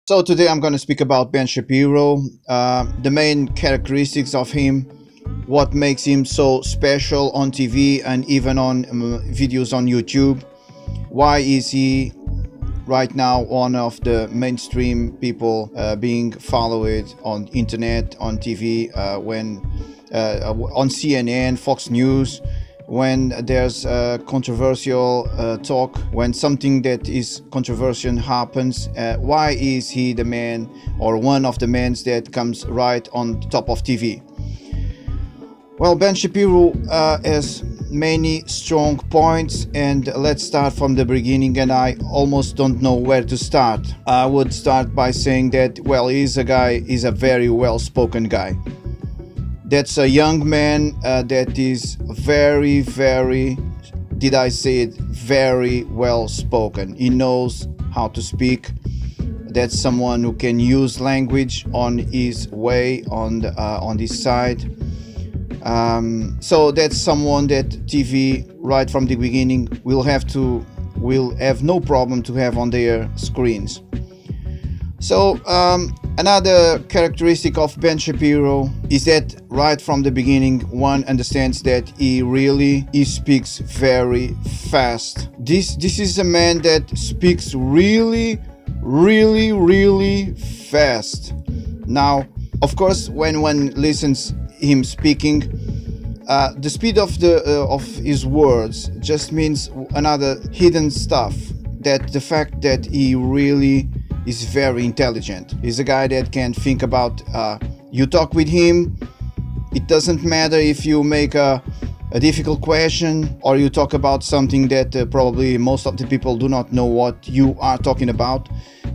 So today I'm going to speak about Ben Shapiro, the main characteristics of him, what makes him so special on TV and even on videos on YouTube. Why is he right now one of the mainstream people being followed on internet, on TV, when on CNN, Fox News, when there's controversial talk, when something that is controversial happens, why is he the man or one of the men that comes right on top of TV? Well, Ben Shapiro has many strong points, and let's start from the beginning, and I almost don't know where to start. I would start by saying that, well, he's a very well-spoken guy. That's a young man that is very, did I say it, very well spoken. He knows how to speak. That's someone who can use language on his way, on this side. So that's someone that TV right from the beginning will have no problem to have on their screens. So another characteristic of Ben Shapiro is that right from the beginning one understands that he speaks very fast. This is a man that speaks really fast. Now, of course, when one listens him speaking, the speed of his words just means another hidden stuff, that the fact that he really is very intelligent. He's a guy that can think about, you talk with him, it doesn't matter if you make a difficult question or you talk about something that probably most of the people do not know what you are talking about,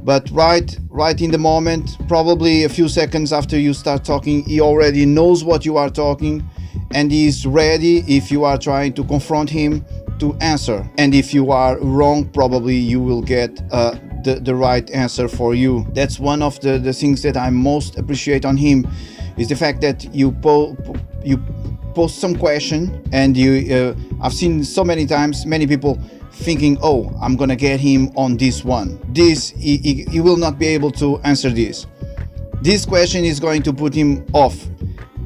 but right in the moment, probably a few seconds after you start talking, he already knows what you are talking and he's ready, if you are trying to confront him, to answer. And if you are wrong, probably you will get the right answer for you. That's one of the things that I most appreciate on him, is the fact that you post some question and I've seen so many times many people thinking, oh, I'm gonna get him on this one. He will not be able to answer this. This question is going to put him off.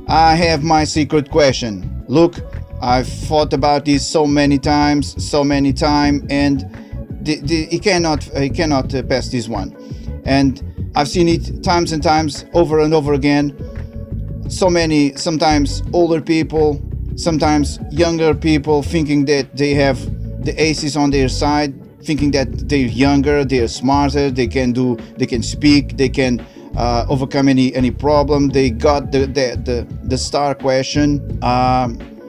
I have my secret question. Look, I've thought about this so many times, and he cannot pass this one. And I've seen it times and times, over and over again. Sometimes older people, sometimes younger people, thinking that they have the aces on their side, thinking that they're younger, they're smarter, they can speak, they can overcome any problem. They got the star question.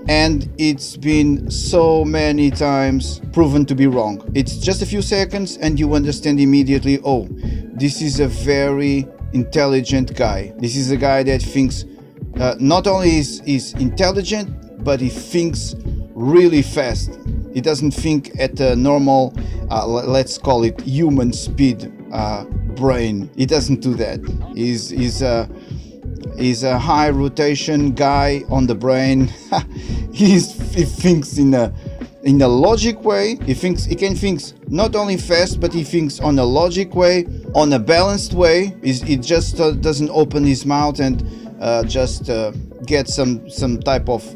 And it's been so many times proven to be wrong. It's just a few seconds and you understand immediately, oh, this is a very intelligent guy. This is a guy that thinks, not only is intelligent, but he thinks really fast. He doesn't think at a normal, let's call it human speed brain. He doesn't do that. He's a high rotation guy on the brain. He thinks in a logic way. He can think not only fast, but he thinks on a logic way, on a balanced way. He just doesn't open his mouth and just get some type of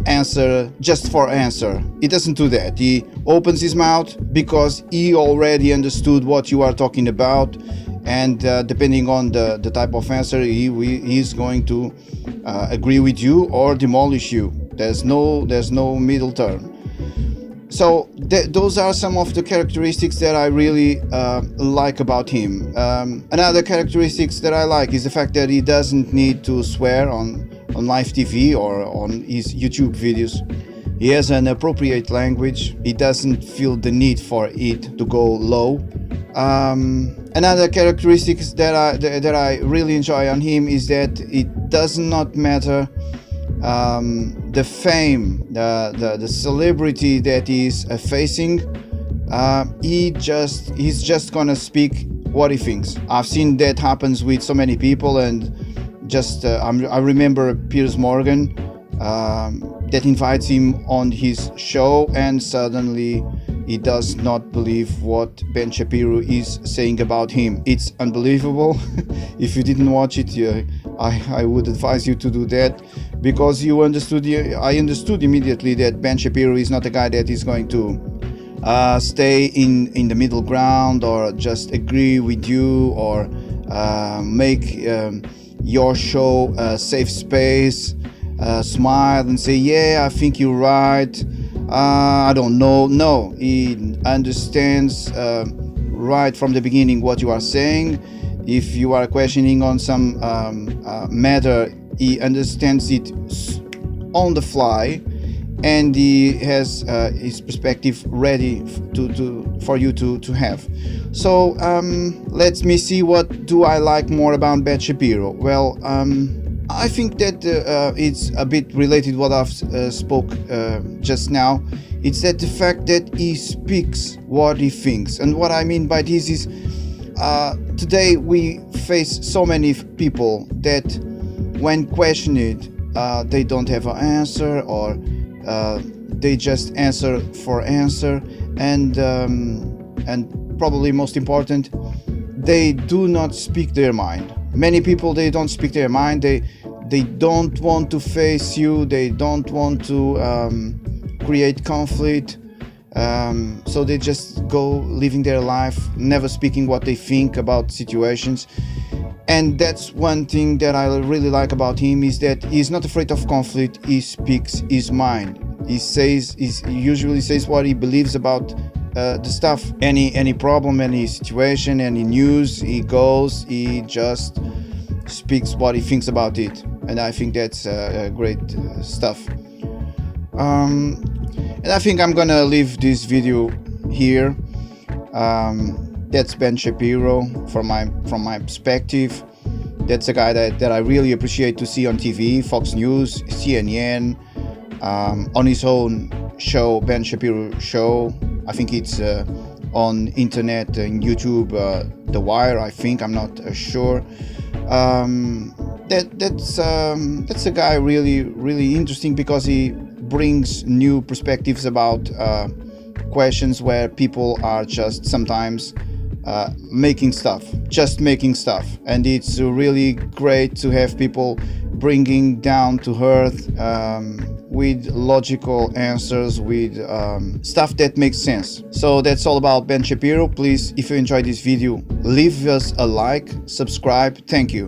answer just for answer. He doesn't do that. He opens his mouth because he already understood what you are talking about, and depending on the type of answer, he's going to agree with you or demolish you. There's no middle term. So those are some of the characteristics that I really like about him. Another characteristics that I like is the fact that he doesn't need to swear on live TV or on his YouTube videos. He has an appropriate language. He doesn't feel the need for it to go low. Another characteristics that I really enjoy on him is that it does not matter the fame, the celebrity that he's facing. He's just gonna speak what he thinks. I've seen that happens with so many people, and I remember Piers Morgan that invites him on his show, and suddenly he does not believe what Ben Shapiro is saying about him. It's unbelievable. If you didn't watch it, I would advise you to do that, because I understood immediately that Ben Shapiro is not a guy that is going to stay in the middle ground, or just agree with you, or make your show a safe space, smile and say, yeah, I think you're right, I don't know. No, he understands right from the beginning what you are saying. If you are questioning on some matter, he understands it on the fly, and he has his perspective ready for you to have. So let me see, what do I like more about Ben Shapiro? Well, I think that it's a bit related what I've spoke just now. It's that the fact that he speaks what he thinks. And what I mean by this is, today we face so many people that when questioned, they don't have an answer, or they just answer for answer, and probably most important, they do not speak their mind. Many people, they don't speak their mind. They don't want to face you. They don't want to create conflict. So they just go living their life, never speaking what they think about situations. And that's one thing that I really like about him, is that he's not afraid of conflict. He speaks his mind. He usually says what he believes about the stuff. Any problem, any situation, any news, he just speaks what he thinks about it. And I think that's great stuff. And I think I'm gonna leave this video here. That's Ben Shapiro from my perspective. That's a guy that I really appreciate to see on TV, Fox News, CNN, on his own show, Ben Shapiro Show. I think it's on internet and YouTube, The Wire, I think, I'm not sure. That's a guy really interesting, because he brings new perspectives about questions where people are just sometimes making stuff, and it's really great to have people bringing down to earth with logical answers, with stuff that makes sense. So that's all about Ben Shapiro. Please, if you enjoyed this video, leave us a like, subscribe. Thank you.